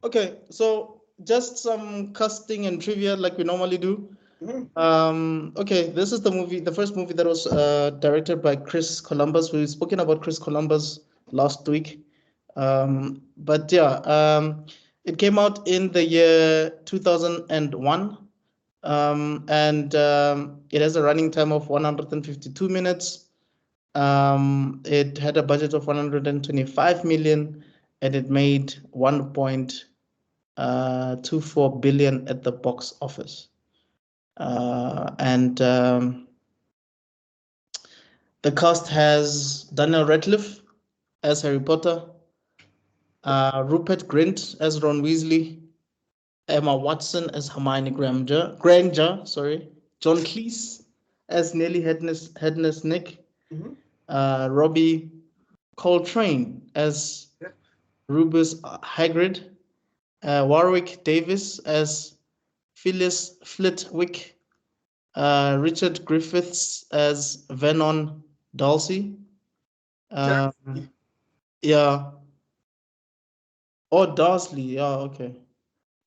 Okay, so just some casting and trivia like we normally do. Okay, this is the movie, the first movie that was directed by Chris Columbus. We've spoken about Chris Columbus last week. But yeah, it came out in the year 2001. And it has a running time of 152 minutes. It had a budget of 125 million, and it made 1.24 billion at the box office. And the cast has Daniel Radcliffe as Harry Potter, Rupert Grint as Ron Weasley, Emma Watson as Hermione Granger, sorry, John Cleese as Nearly Headless Nick, Robbie Coltrane as Rubus Hagrid, Warwick Davis as Phyllis Flitwick, Richard Griffiths as Vernon Darcy. Yeah. Oh, Darsley. Yeah, okay.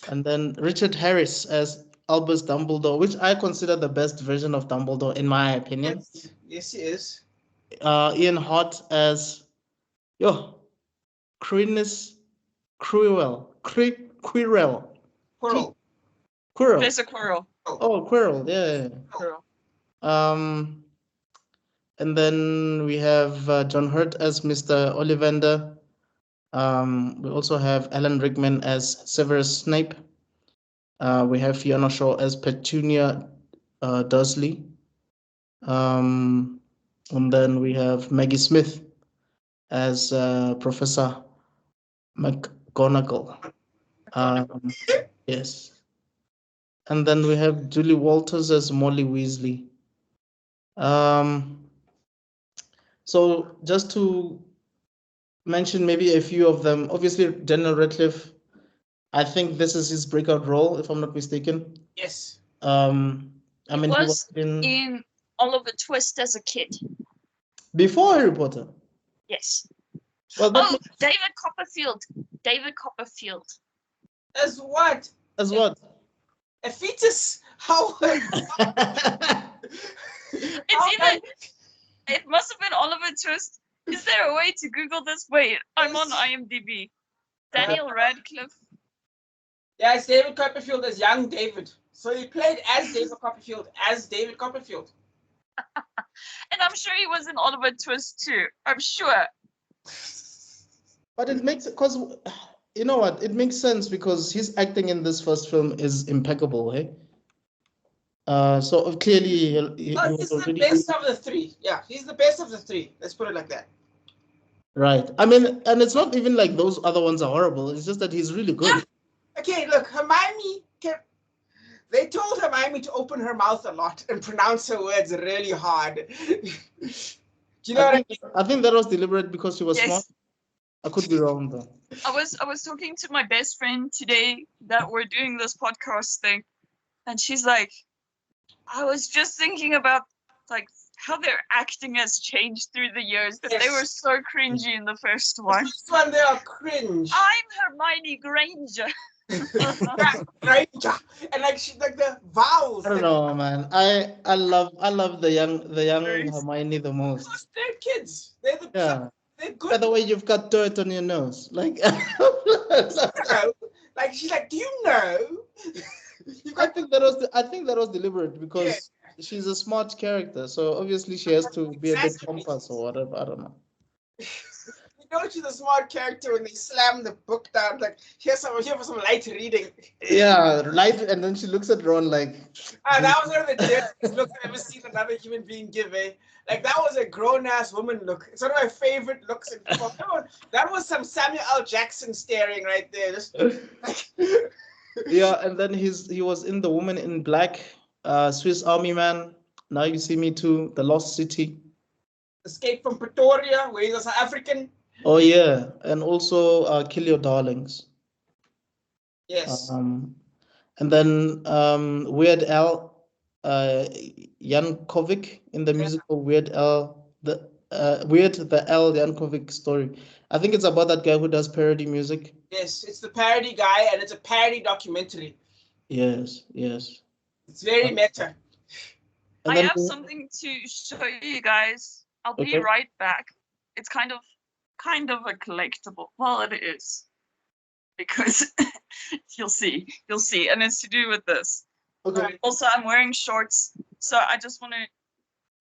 And then Richard Harris as Albus Dumbledore, which I consider the best version of Dumbledore in my opinion. Yes, he is. Ian Hart as Crinus Quirrell. Quirrell. Quirrell. Quirrell. Professor Quirrell. Oh, Quirrell. Yeah. Quirrell. And then we have John Hurt as Mr. Ollivander. We also have Alan Rickman as Severus Snape. We have Fiona Shaw as Petunia Dursley. And then we have Maggie Smith as Professor McGonagall. Yes. And then we have Julie Walters as Molly Weasley. So just to mention maybe a few of them, obviously Daniel Radcliffe, I think this is his breakout role, if I'm not mistaken. Yes. I mean, he was in Oliver Twist as a kid. Before Harry Potter? Yes. Well, David Copperfield. David Copperfield. As what? As what? A fetus? How? It must have been Oliver Twist. Is there a way to Google this? Wait, I'm on IMDb. Daniel Radcliffe. Yeah, it's David Copperfield as young David. So he played as David Copperfield as David Copperfield. And I'm sure he was in Oliver Twist too. I'm sure. But it makes, because you know what? It makes sense because his acting in this first film is impeccable, eh? So clearly he he's the best of the three. Yeah, he's the best of the three. Let's put it like that. Right. I mean, and it's not even like those other ones are horrible. It's just that he's really good. Yeah. Okay, look, Hermione. They told Hermione to open her mouth a lot and pronounce her words really hard. Do you know what I mean? I think that was deliberate because she was smart. I could be wrong though. I was talking to my best friend today that we're doing this podcast thing, and she's like, I was just thinking about like how their acting has changed through the years, that they were so cringy in the first one. The first one, they are cringe. I'm Hermione Granger. Granger. And like she like the vowels. I don't know, man. I love the young Hermione the most. They're kids. They're the They're good. By the way, you've got dirt on your nose. Like like she's like, do you know? I think that was deliberate because she's a smart character, so obviously she has to be a bit pompous or whatever. I don't know. You know she's a smart character when they slam the book down. Like here for some light reading. Yeah, light, and then she looks at Ron like. That was one of the dirtiest looks I've ever seen another human being give. Like that was a grown-ass woman look. It's one of my favorite looks in film. That was some Samuel L. Jackson staring right there. Just yeah, and then he was in The Woman in Black, Swiss Army Man, Now You See Me Too, The Lost City, Escape from Pretoria, where he's a South African. Oh yeah, and also Kill Your Darlings. Yes. And then Weird Al Yankovic in the musical Weird Al, the Weird, the Unconvict story. I think it's about that guy who does parody music. Yes, it's the parody guy, and it's a parody documentary. Yes, yes. It's very meta. And I then have something to show you guys. I'll be Okay. right back. It's kind of a collectible. Well, it is. Because you'll see, and it's to do with this. Okay. Also, I'm wearing shorts, so I just want to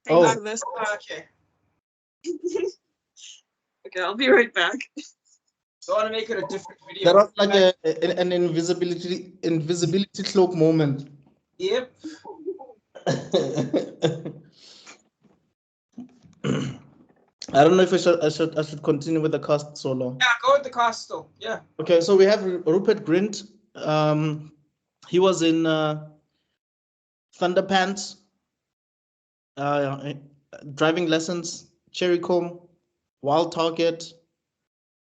Oh. think of this. Okay. Okay, I'll be right back. So I want to make it a different video. That was like an invisibility cloak moment. Yep. I don't know if I should continue with the cast so long. Yeah, go with the cast still. Yeah. Okay, so we have Rupert Grint. He was in Thunderpants, Driving Lessons, Cherry Comb, Wild Target,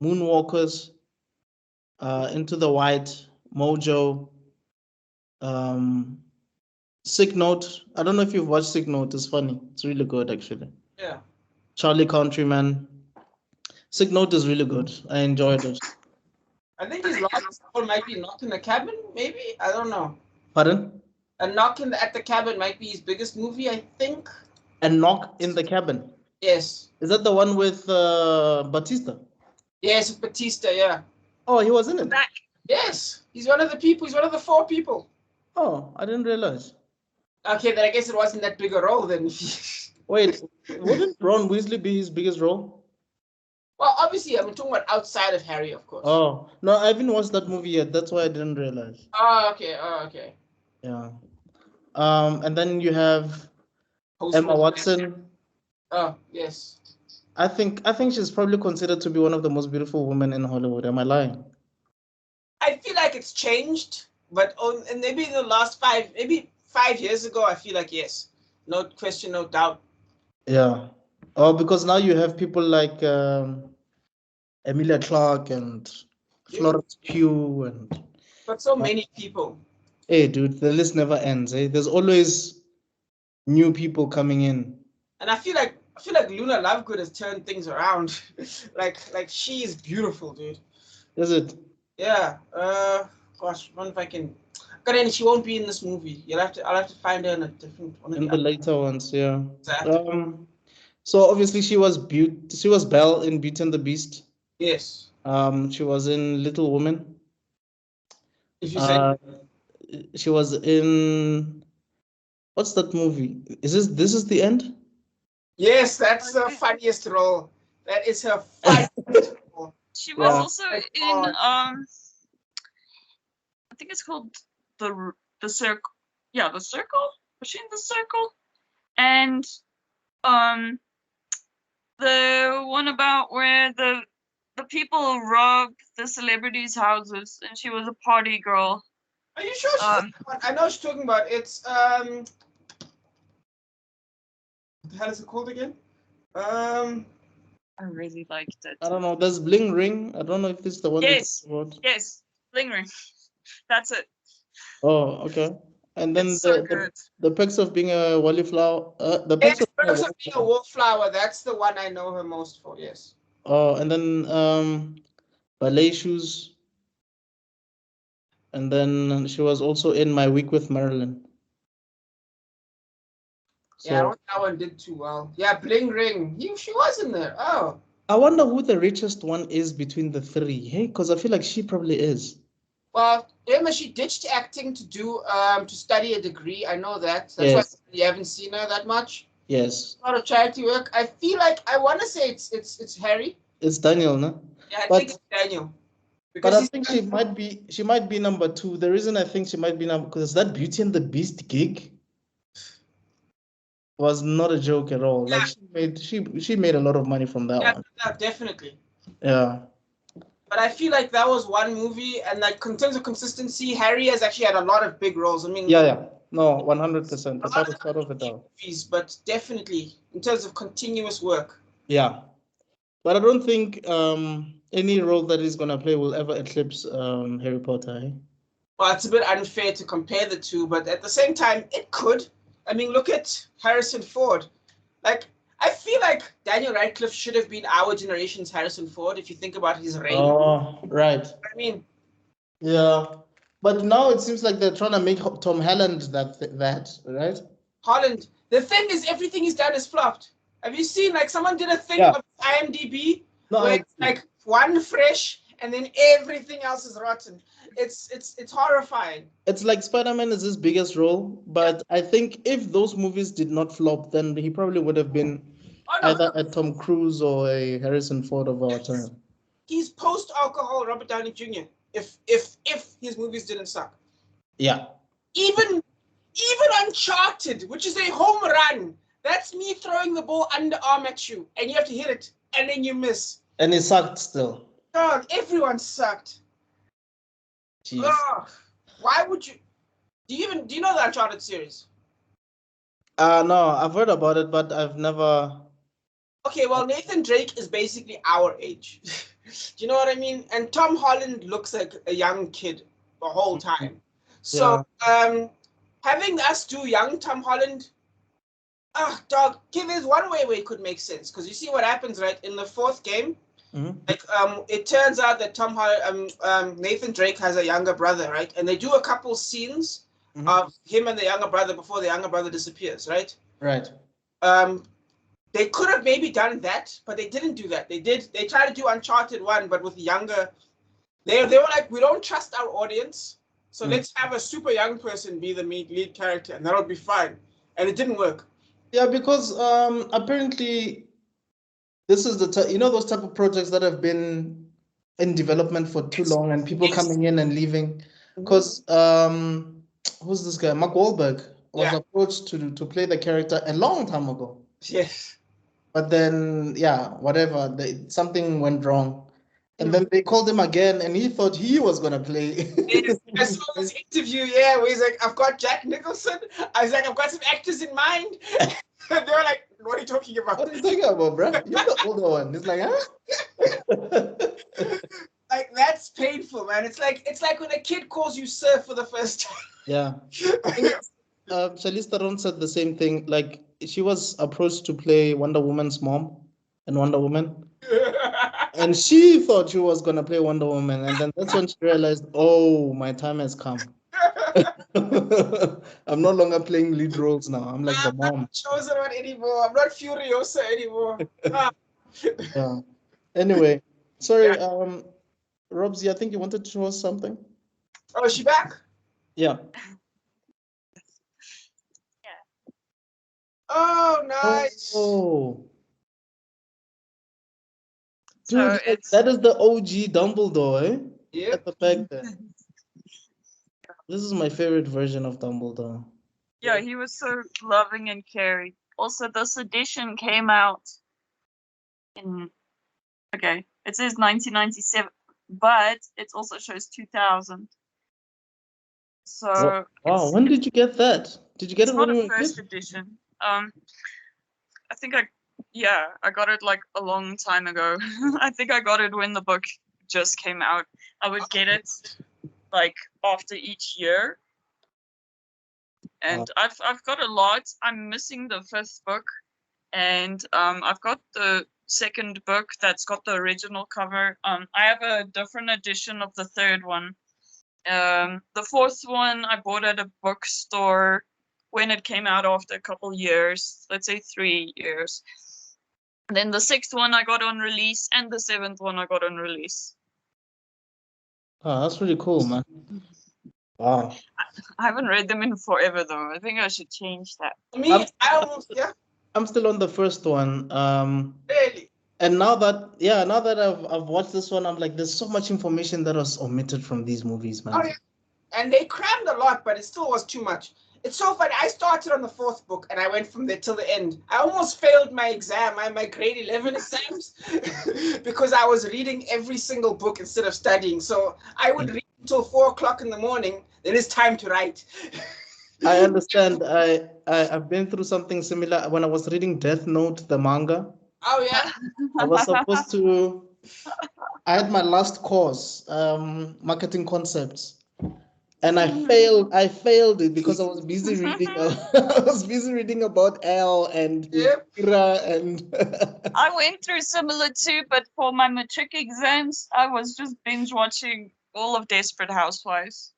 Moonwalkers, Into the White, Mojo, Sick Note. I don't know if you've watched Sick Note. It's funny. It's really good, actually. Yeah. Charlie Countryman. Sick Note is really good. I enjoyed it. I think his last role might be Knock in the Cabin, maybe? I don't know. Pardon? A Knock at the Cabin might be his biggest movie, I think. A Knock in the Cabin. Yes. Is that the one with Batista? Yes, with Batista, yeah. Oh, he was in it? Back. Yes. He's one of the people. He's one of the 4 people. Oh, I didn't realize. Okay, then I guess it wasn't that big a role then. Wait, wouldn't Ron Weasley be his biggest role? Well, obviously, I'm talking about outside of Harry, of course. Oh, no, I haven't watched that movie yet. That's why I didn't realize. Oh, okay. Oh, okay. Yeah. And then you have Post Emma Watson. Oh, yes. I think she's probably considered to be one of the most beautiful women in Hollywood. Am I lying? I feel like it's changed, but and maybe in the last 5 years ago, I feel like yes. No question, no doubt. Yeah. Oh, because now you have people like Emilia Clarke and Florence Pugh and. But so many people. Hey, dude, the list never ends. Eh? There's always new people coming in. And I feel like Luna Lovegood has turned things around. like she is beautiful, dude. Is it? Yeah. Gosh, I wonder if I can. God, and she won't be in this movie. I'll have to find her in a different one. In the later ones, yeah. Exactly. So obviously she was Belle in Beauty and the Beast. Yes. She was in Little Women. If you say. She was in. What's that movie? Is this is the end? Yes, that's the funniest role. That is her funniest role. She was also in I think it's called the Circle. Yeah, the Circle. Was she in the Circle? And the one about where the people rob the celebrities' houses, and she was a party girl. Are you sure? I know she's talking about. It's what the hell is it called again? I really liked it. I don't know. There's Bling Ring. I don't know if this is the one. Yes. About. Yes. Bling Ring. That's it. Oh, okay. And then the Perks of Being a Wallflower. The Perks of Being a Wallflower. That's the one I know her most for. Yes. Oh, and then Ballet Shoes. And then she was also in My Week with Marilyn. So, yeah, that one did too well. Yeah, Bling Ring. She was in there. Oh. I wonder who the richest one is between the 3. Hey, because I feel like she probably is. Well, Emma, she ditched acting to do to study a degree. I know that. That's why you haven't seen her that much. Yes. A lot of charity work. I feel like I want to say it's Harry. It's Daniel, no? Yeah, I think it's Daniel. Because I think she might be number 2. The reason I think she might be number because that Beauty and the Beast gig was not a joke at all. Yeah. Like she made a lot of money from that one. Yeah, definitely. Yeah. But I feel like that was one movie, and like in terms of consistency, Harry has actually had a lot of big roles. I mean, yeah, no, 100%. Without a shadow of a doubt. Movies, but definitely in terms of continuous work. Yeah, but I don't think any role that he's gonna play will ever eclipse Harry Potter. Eh? Well, it's a bit unfair to compare the two, but at the same time, it could. I mean, look at Harrison Ford. Like, I feel like Daniel Radcliffe should have been our generation's Harrison Ford if you think about his reign. Oh, right. I mean, Yeah. But now it seems like they're trying to make Tom Holland that, right? Holland. The thing is, everything he's done is flopped. Have you seen, like, someone did a thing Yeah. of IMDb No, where it's like one fresh and then everything else is rotten. It's horrifying. it's like Spider-Man is his biggest role, but I think if those movies did not flop, then he probably would have been Oh no, either a Tom Cruise or a Harrison Ford of our time. he's post-alcohol Robert Downey Jr. If his movies didn't suck. Yeah. Even Uncharted, which is a home run, that's me throwing the ball underarm at you, and you have to hit it, and then you miss. And it sucked still. Dog, everyone sucked. Jeez. Ugh. Why would you? Do you know the Uncharted series? No, I've heard about it, but I've never. Okay, well, Nathan Drake is basically our age. Do you know what I mean? And Tom Holland looks like a young kid the whole time. So, having us do young Tom Holland, dog, okay, there's one way where it could make sense. Because you see what happens, right? In the fourth game, like, it turns out that Nathan Drake has a younger brother, right? And they do a couple scenes of him and the younger brother before the younger brother disappears, right? Right. They could have maybe done that, but they didn't do that. They tried to do Uncharted 1, but with the younger. They were like, we don't trust our audience, so let's have a super young person be the lead character, and that'll be fine. And it didn't work. Yeah, because apparently this is those type of projects that have been in development for too long and people coming in and leaving. Because who's this guy? Mark Wahlberg was approached to play the character a long time ago. Yes. But then, whatever, something went wrong. And then they called him again, and he thought he was going to play. I saw this interview, where he's like, I've got Jack Nicholson. I was like, I've got some actors in mind. And they were like, what are you talking about? What are you talking about, bro? You're the older one. He's like, huh? Like, that's painful, man. It's like when a kid calls you sir for the first time. Yeah. Charlize Theron said the same thing. Like, she was approached to play Wonder Woman's mom in Wonder Woman. And she thought she was going to play Wonder Woman. And then that's when she realized, oh, my time has come. I'm no longer playing lead roles now. I'm like the mom. I'm not chosen one anymore. I'm not Furiosa anymore. Yeah. Anyway, sorry, Robzy, I think you wanted to show us something. Oh, is she back? Yeah. Oh, nice. Oh. So Dude, that is the OG Dumbledore, eh? Yeah. At the back there. This is my favorite version of Dumbledore. Yeah, he was so loving and caring. Also, this edition came out in, it says 1997, but it also shows 2000. So wow, when did you get that? Did you get it when you were a kid? First edition. I think I got it like a long time ago. I think I got it when the book just came out. I would get it like after each year. And I've got a lot. I'm missing the fifth book, and I've got the second book that's got the original cover. I have a different edition of the third one. The fourth one I bought at a bookstore when it came out after a couple years, let's say 3 years. And then the sixth one I got on release, and the seventh one I got on release. Oh, that's really cool, man. Wow. I haven't read them in forever, though. I think I should change that. I'm still on the first one. Really? And now that I've watched this one, I'm like, there's so much information that was omitted from these movies, man. Oh, yeah. And they crammed a lot, but it still was too much. It's so funny. I started on the fourth book, and I went from there till the end. I almost failed my exam, my grade 11 exams, because I was reading every single book instead of studying. So I would read until 4 o'clock in the morning. Then it's time to write. I understand. I've been through something similar when I was reading Death Note, the manga. Oh, yeah? I was supposed to... I had my last course, marketing concepts. and I failed it because I was busy reading. I was busy reading about L and Yep. Ira and. I went through similar too, but for my matric exams, I was just binge watching all of Desperate Housewives,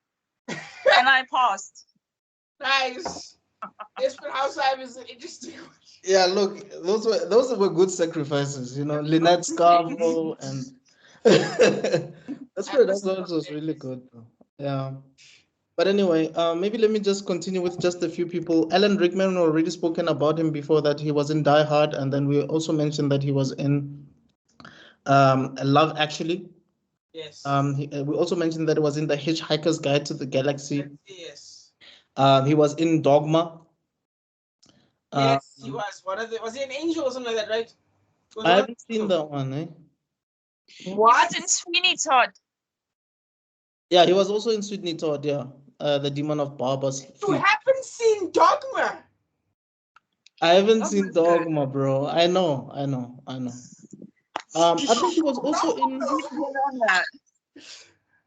and I passed. Nice. Desperate Housewives is an interesting one. Yeah, look, those were good sacrifices, you know, Lynette Scavo and that's where that was really good. Yeah. But anyway, maybe let me just continue with just a few people. Alan Rickman already spoken about him before that he was in Die Hard, and then we also mentioned that he was in Love Actually. Yes. We also mentioned that he was in The Hitchhiker's Guide to the Galaxy. Yes. He was in Dogma. Yes, he was one of the. Was he an angel or something like that, right? Was I one of haven't seen that one, eh? He What? was in Sweeney Todd. Yeah, he was also in Sydney Todd, yeah. The Demon of Barbers. You haven't seen Dogma? I haven't That seen was good. Dogma, bro. I know. I think he was also in. On that.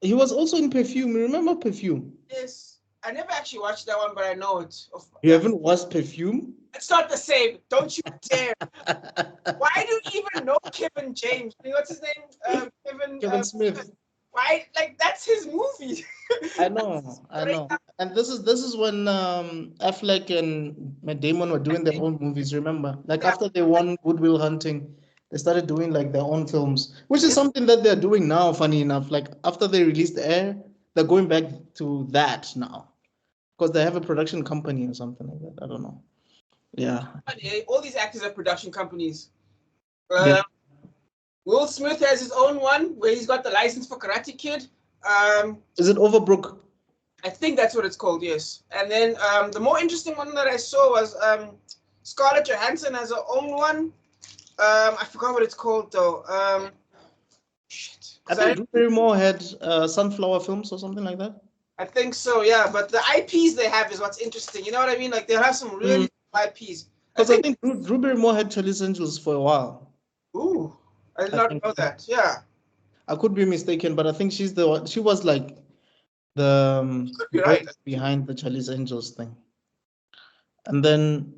He was also in Perfume. Remember Perfume? Yes. I never actually watched that one, but I know it. You haven't watched Perfume? It's not the same. Don't you dare. Why do you even know Kevin James? What's his name? Kevin Smith. Why? Like, that's his movie. I know. And this is when Affleck and Matt Damon were doing their own movies. Remember, like Yeah. after they won Good Will Hunting, they started doing like their own films, which is something that they're doing now. Funny enough, like after they released Air, they're going back to that now because they have a production company or something like that. I don't know. Yeah. All these actors have production companies. Yeah. Will Smith has his own one where he's got the license for Karate Kid. Is it Overbrook? I think that's what it's called, yes. And then the more interesting one that I saw was Scarlett Johansson has her own one. I forgot what it's called though. Shit. I think Drew Barrymore had Sunflower Films or something like that. I think so, yeah. But the IPs they have is what's interesting. You know what I mean? Like they'll have some really IPs. Because I think Drew Barrymore had Charlie's Angels for a while. Ooh, I did not know that. Yeah. I could be mistaken, but I think she's the one. She was like the Right. behind the Charlie's Angels thing. And then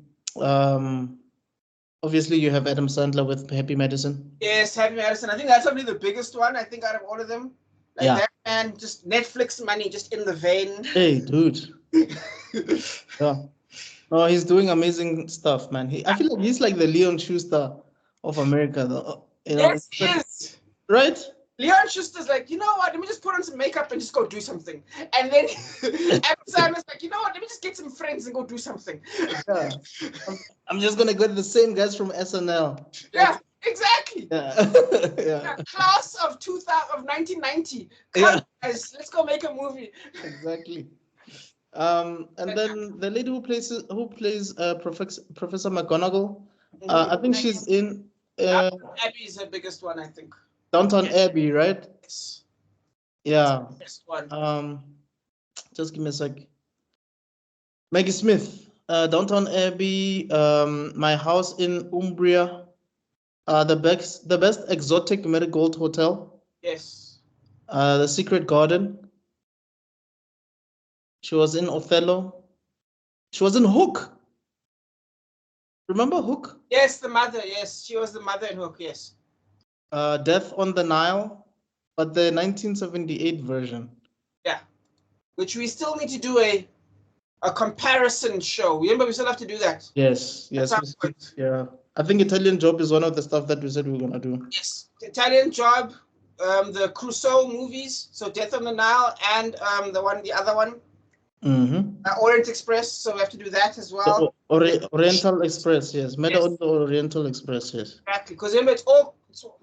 obviously you have Adam Sandler with Happy Madison. Yes, Happy Madison. I think that's probably the biggest one. I think out of all of them. Like that man, just Netflix money, just in the vein. Hey, dude. Yeah. No, he's doing amazing stuff, man. I feel like he's like the Leon Schuster of America, though. You know, yes, he is. Right? Leon Schuster's like, you know what? Let me just put on some makeup and just go do something. And then Adam Sandler's like, you know what? Let me just get some friends and go do something. Yeah. I'm just gonna go to the same guys from SNL. Yeah, exactly. Yeah. Yeah. Class of 1990. Come, guys, let's go make a movie. Exactly. And then the lady who plays Professor McGonagall, I think she's in Abby is the biggest one, I think. Downton Abbey, right? Yes. Yeah. Biggest one. Just give me a sec. Maggie Smith, Downton Abbey, My House in Umbria, the best exotic marigold hotel. Yes. The Secret Garden. She was in Othello. She was in Hook. Remember Hook? Yes, the mother. Yes, she was the mother in Hook. Yes. Death on the Nile, but the 1978 version. Yeah, which we still need to do a comparison show. Remember, we still have to do that. Yes. Yeah. I think Italian Job is one of the stuff that we said we were gonna do. Yes, the Italian Job, the Crusoe movies, so Death on the Nile, and the other one. Orient Express, so we have to do that as well. Oriental Express, yes. Oriental Express, yes. Exactly, because remember, it's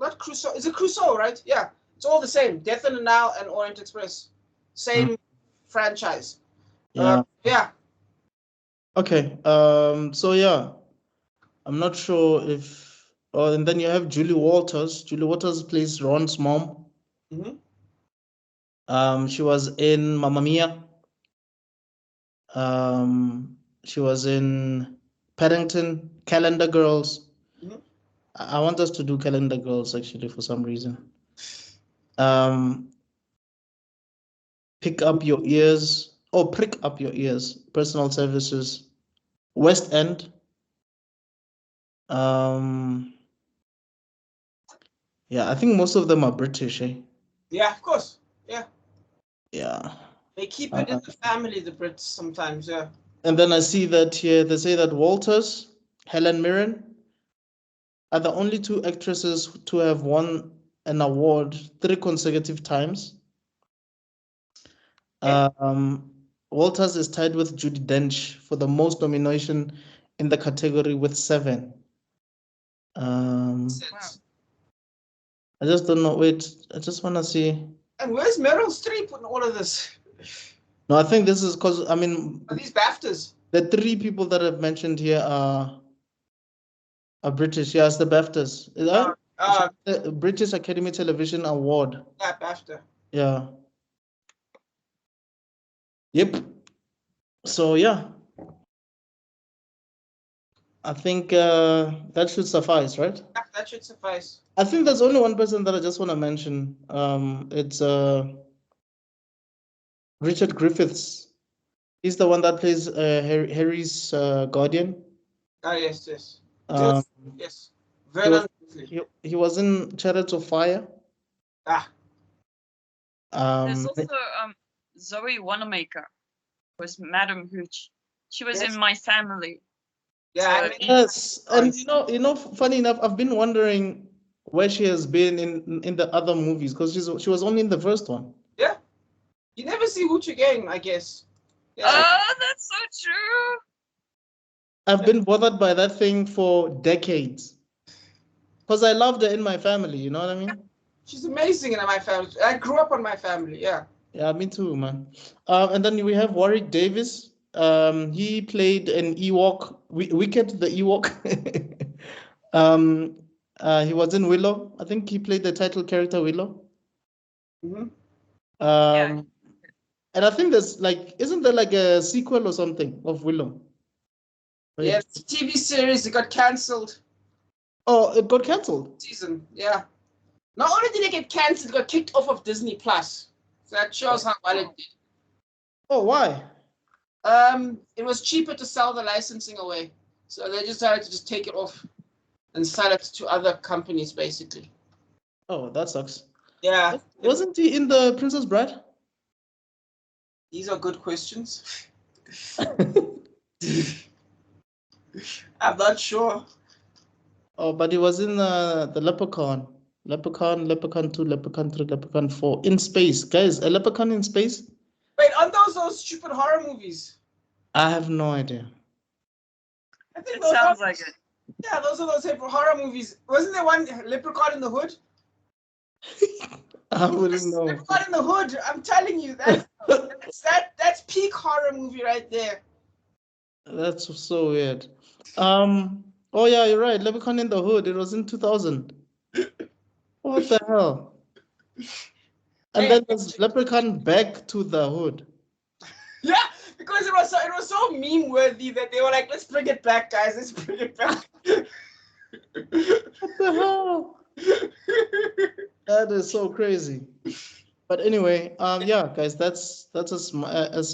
not Crusoe. Is it Crusoe, right? Yeah, it's all the same. Death on the Nile and Orient Express, same franchise. Yeah. Yeah. Okay. So yeah, I'm not sure if. Oh, and then you have Julie Walters. Julie Walters plays Ron's mom. She was in Mamma Mia. She was in Paddington, Calendar Girls. I want us to do Calendar Girls actually for some reason. Pick Up Your Ears. Oh, prick up your ears. Personal services. West End. Yeah, I think most of them are British, eh? Yeah, of course. Yeah. Yeah. They keep it in the family, the Brits, sometimes, yeah. And then I see that here, they say that Walters, Helen Mirren, are the only two actresses to have won an award 3 consecutive times. Walters is tied with Judi Dench for the most nomination in the category with 7. I just don't know. Wait, I just want to see. And where's Meryl Streep in all of this? No, I think this is because, I mean, Are these BAFTAs? the 3 people that I've mentioned here are British. Yes, the BAFTAs. The British Academy Television Award. Yeah, BAFTA. Yeah. Yep. So, yeah. I think that should suffice, right? Yeah, that should suffice. I think there's only one person that I just want to mention. It's Richard Griffiths. He's the one that plays Harry's guardian. Ah, yes, yes. Yes. He was in Chariots of Fire. There's also Zoe Wanamaker was Madam Hooch. She was in My Family. Yeah. Yes, and funny enough, I've been wondering where she has been in the other movies because she was only in the first one. Yeah. You never see Hooch again, I guess. Yeah. Oh, that's so true. I've been bothered by that thing for decades. Because I loved her in My Family, you know what I mean? She's amazing in My Family. I grew up on My Family, yeah. Yeah, me too, man. And then we have Warwick Davis. He played an Ewok, Wicket the Ewok. He was in Willow. I think he played the title character Willow. Yeah. And I think there's isn't there like a sequel or something of Willow? Right? Yeah, it's a TV series. It got cancelled. Oh, it got cancelled? Season, yeah. Not only did it get cancelled, it got kicked off of Disney Plus. So that shows how well it did. Oh, why? It was cheaper to sell the licensing away. So they decided to just take it off and sell it to other companies, basically. Oh, that sucks. Yeah. Wasn't he in The Princess Bride? These are good questions. I'm not sure. Oh, but he was in the Leprechaun. Leprechaun 2, Leprechaun 3, Leprechaun 4. In space. Guys, a Leprechaun in space? Wait, aren't those stupid horror movies? I have no idea. I think it sounds like it. Yeah, those are those type of horror movies. Wasn't there one Leprechaun in the Hood? I wouldn't know. Leprechaun in the Hood. I'm telling you, that's peak horror movie right there. That's so weird. Oh yeah, you're right. Leprechaun in the Hood. It was in 2000. What the hell? And then there's Leprechaun Back to the Hood. Yeah, because it was so meme worthy that they were like, let's bring it back, guys. Let's bring it back. What the hell? That is so crazy. But anyway, yeah, guys, that's as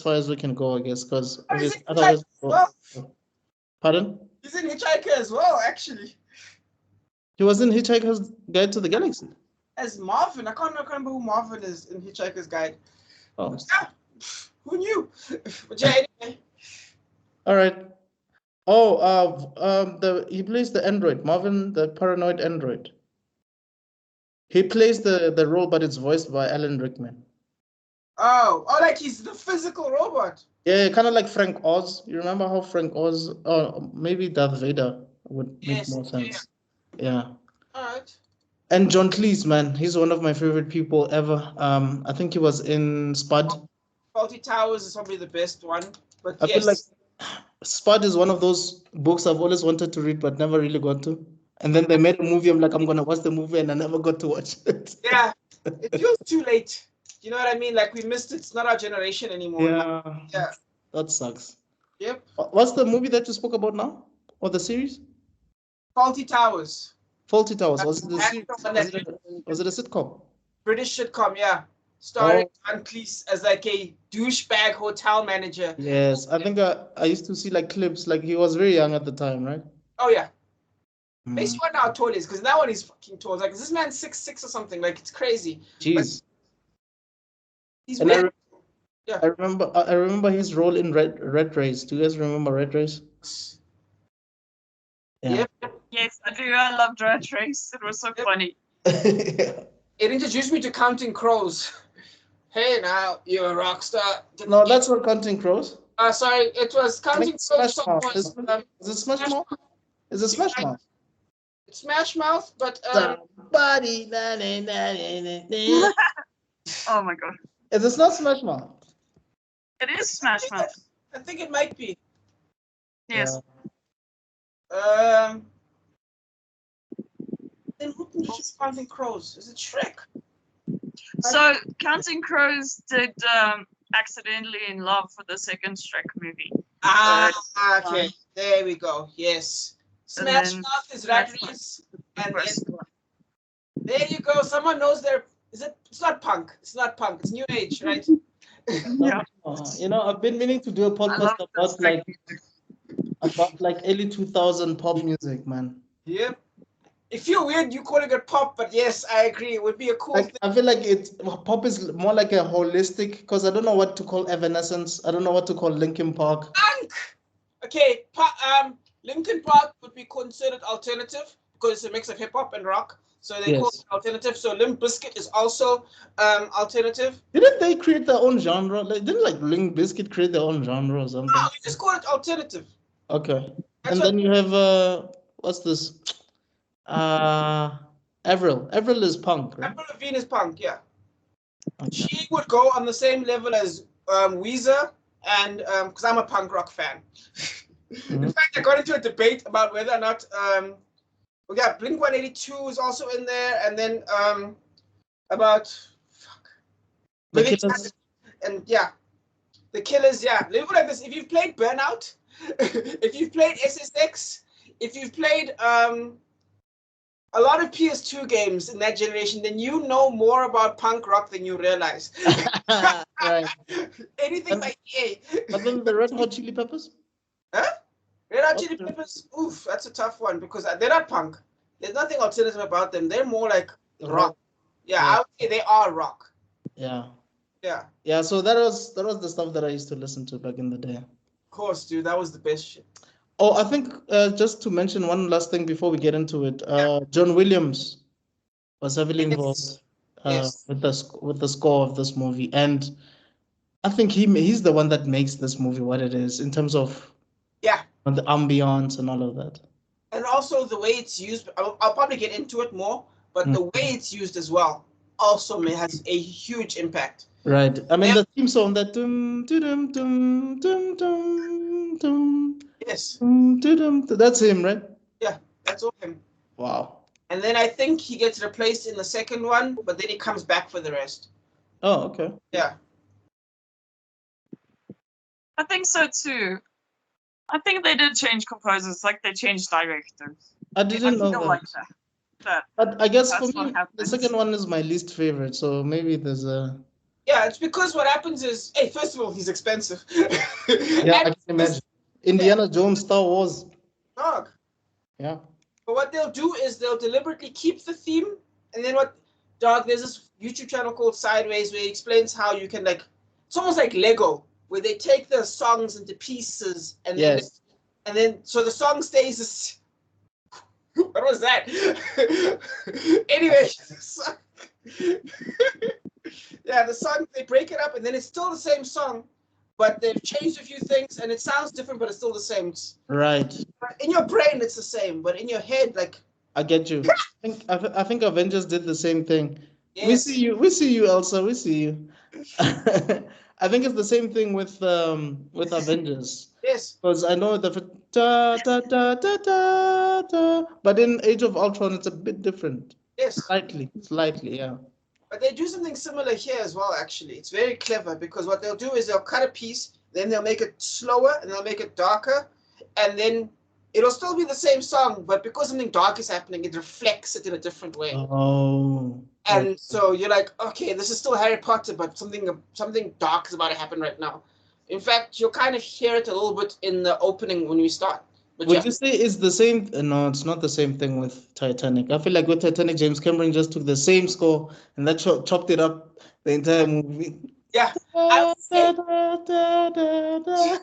far as we can go, I guess, because otherwise. Pardon? He's in Hitchhiker as well, actually. He was in Hitchhiker's Guide to the Galaxy. As Marvin, I can't remember who Marvin is in Hitchhiker's Guide. Oh. Yeah, who knew? But yeah, anyway. All right. Oh, he plays the android, Marvin, the paranoid android. He plays the role, but it's voiced by Alan Rickman. Oh, like he's the physical robot. Yeah, kind of like Frank Oz. You remember how Frank Oz, or maybe Darth Vader would make more sense. Yeah. All right. And John Cleese, man, he's one of my favorite people ever. I think he was in Spud. Fawlty Towers is probably the best one, but I feel like Spud is one of those books I've always wanted to read but never really got to. And then they made a movie. I'm like, I'm gonna watch the movie, and I never got to watch it. Yeah, it feels too late. You know what I mean? Like we missed it. It's not our generation anymore. Yeah. That sucks. Yep. What's the movie that you spoke about now, or the series? Fawlty Towers. Fawlty Towers. Was it a sitcom? British sitcom, yeah. starring Van Cleese as like a douchebag hotel manager. Yes, I think I used to see like clips, like he was very young at the time, right? Oh yeah. Mm. Basically, what now tall is, because that one he's fucking tall. Like, is this man 6'6" or something? Like, it's crazy. Jeez. He's And weird. I remember his role in Red Race. Do you guys remember Red Race? Yeah. Yes, I do. I loved Red Race. It was so funny. It introduced me to Counting Crows. Hey, now you're a rock star. No, that's not Counting Crows. Sorry, it was Counting Crows. Is it Smash Mouth? Is it Smash Mouth? It's Smash Mouth, but somebody. Oh my god. Is it not Smash Mouth? It is Smash Mouth. I think it might be. Yes. Yeah. Then who keeps Counting Crows? Is it Shrek? So Counting Crows did Accidentally in Love for the second Shrek movie. Okay. There we go. Yes. Smash Mouth is Rat Race. And then, there you go. Someone knows their. It's not punk. It's not punk. It's new age, right? Yeah. You know, I've been meaning to do a podcast about like early 2000 pop music, man. Yep. If you're weird, you calling it pop, but yes, I agree. It would be a cool thing. I feel like pop is more like a holistic, because I don't know what to call Evanescence. I don't know what to call Linkin Park. Punk. Okay. Linkin Park would be considered alternative because it's a mix of hip hop and rock. So they call it alternative. So Limp Bizkit is also alternative. Didn't they create their own genre? Didn't Limp Bizkit create their own genre or something? No, we just call it alternative. Okay. And then you have what's this? Avril. Avril is punk, right? Avril Lavigne is punk, yeah. Okay. She would go on the same level as Weezer, and because I'm a punk rock fan. In fact, I got into a debate about whether or not we got Blink-182 is also in there, and then about The Killers. And yeah, the Killers. Yeah, leave it like this. If you've played Burnout, if you've played SSX, if you've played a lot of PS2 games in that generation, then you know more about punk rock than you realize. Right. Anything like EA. But then the Red Hot Chili Peppers? Huh? Red Hot Chili Peppers? Oof, that's a tough one because they're not punk. There's nothing alternative about them. They're more like rock. Yeah, I would say they are rock. Yeah. Yeah. Yeah, so that was the stuff that I used to listen to back in the day. Of course, dude. That was the best shit. Oh, I think just to mention one last thing before we get into it, John Williams was heavily involved with the score of this movie, and I think he's the one that makes this movie what it is in terms of the ambiance and all of that. And also the way it's used. I'll probably get into it more, but the way it's used as well also has a huge impact. Right. I mean the theme song that dum dum dum dum dum dum. Yes. That's him, right? Yeah, that's all him. Wow. And then I think he gets replaced in the second one, but then he comes back for the rest. Oh, okay. Yeah. I think so too. I think they did change composers, like they changed directors. I didn't know that. Like that. But I guess for me, the second one is my least favorite, so maybe there's a... Yeah, it's because what happens is, hey, first of all, he's expensive. Yeah, I can imagine. Indiana Jones, Star Wars. Dog. Yeah. But what they'll do is they'll deliberately keep the theme, and then there's this YouTube channel called Sideways where he explains how you can it's almost like Lego, where they take the songs into pieces, and then so the song stays. What was that? Anyway, yeah, the song, they break it up, and then it's still the same song, but they've changed a few things, and it sounds different, but it's still the same. Right. In your brain, it's the same, but in your head, I get you. I think Avengers did the same thing. Yes. We see you, Elsa. We see you. I think it's the same thing with Avengers. Yes. Because I know the da da da da da da, but in Age of Ultron, it's a bit different. Yes. Slightly, yeah. But they do something similar here as well, actually. It's very clever because what they'll do is they'll cut a piece, then they'll make it slower, and they'll make it darker, and then it'll still be the same song, but because something dark is happening, it reflects it in a different way. Oh. And so you're like, okay, this is still Harry Potter, but something dark is about to happen right now. In fact, you'll kind of hear it a little bit in the opening when we start. But Would you say it's the same? No, it's not the same thing with Titanic. I feel like with Titanic, James Cameron just took the same score and that chopped it up the entire movie. yeah, I would say, I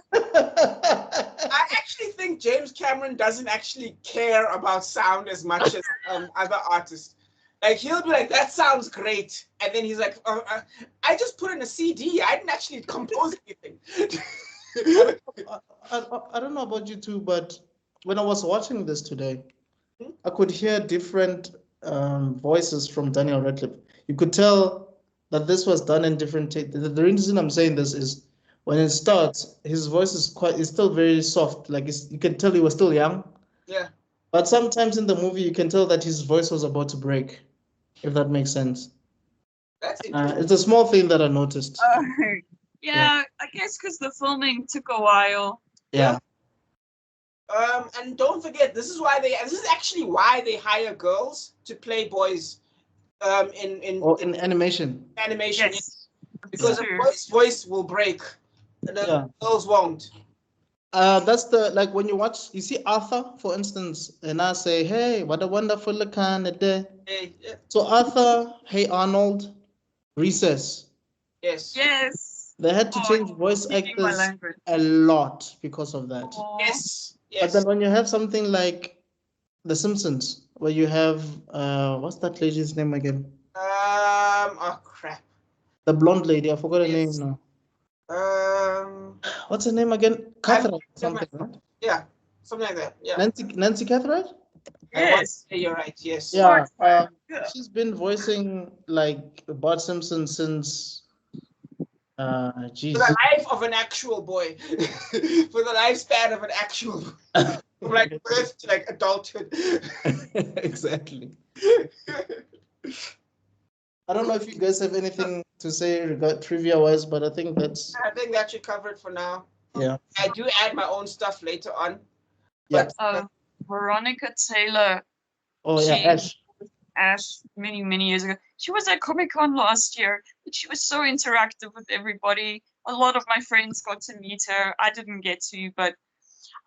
actually think James Cameron doesn't actually care about sound as much as other artists. Like, he'll be like, that sounds great. And then he's like, I just put in a CD. I didn't actually compose anything. I don't know about you two, but when I was watching this today, I could hear different voices from Daniel Radcliffe. You could tell that this was done in different takes. The reason I'm saying this is when it starts, his voice is still very soft. Like you can tell he was still young. Yeah. But sometimes in the movie, you can tell that his voice was about to break, if that makes sense. That's interesting. It's a small thing that I noticed. Yeah, I guess because the filming took a while. Yeah. And don't forget, this is actually why they hire girls to play boys. In animation. Animation, Yes. because a boy's voice will break, and the girls won't. That's like when you see Arthur, for instance, and I say, hey, what a wonderful kind of day. Hey, yeah. So Arthur, hey Arnold, Recess. Yes. Yes. They had to change voice actors a lot because of that. Yes. But then when you have something like The Simpsons, where you have what's that lady's name again? Oh crap. The blonde lady, I forgot her name now. What's her name again? Catherine something, right? Yeah, something like that. Yeah. Nancy Catherine? Yes. You're right. Yes. Yeah. She's been voicing like Bart Simpson since for the life of an actual boy. For the lifespan of an actual boy. From like birth to like adulthood. Exactly. I don't know if you guys have anything to say regard trivia wise, but I think that should cover it for now. Yeah. I do add my own stuff later on. Yeah. But Veronica Taylor. Oh yeah, Ash many years ago. She was at Comic-Con last year, but she was so interactive with everybody. A lot of my friends got to meet her. I didn't get to, but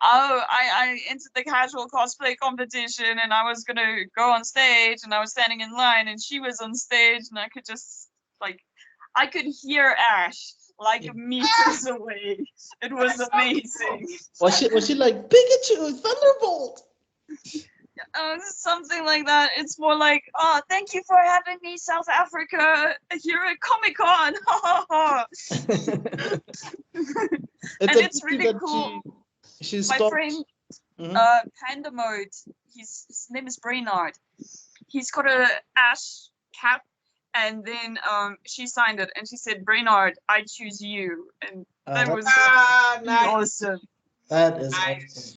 I entered the casual cosplay competition and I was gonna go on stage and I was standing in line and she was on stage and I could just I could hear Ash like meters away. It was amazing. Was she like Pikachu, Thunderbolt? Something like that. It's more like, oh, thank you for having me, South Africa, here at Comic-Con. It's really cool. My friend, Panda Mode, his name is Brainard. He's got a Ash cap, and then she signed it, and she said, Brainard, I choose you. And that was nice. awesome. That is awesome.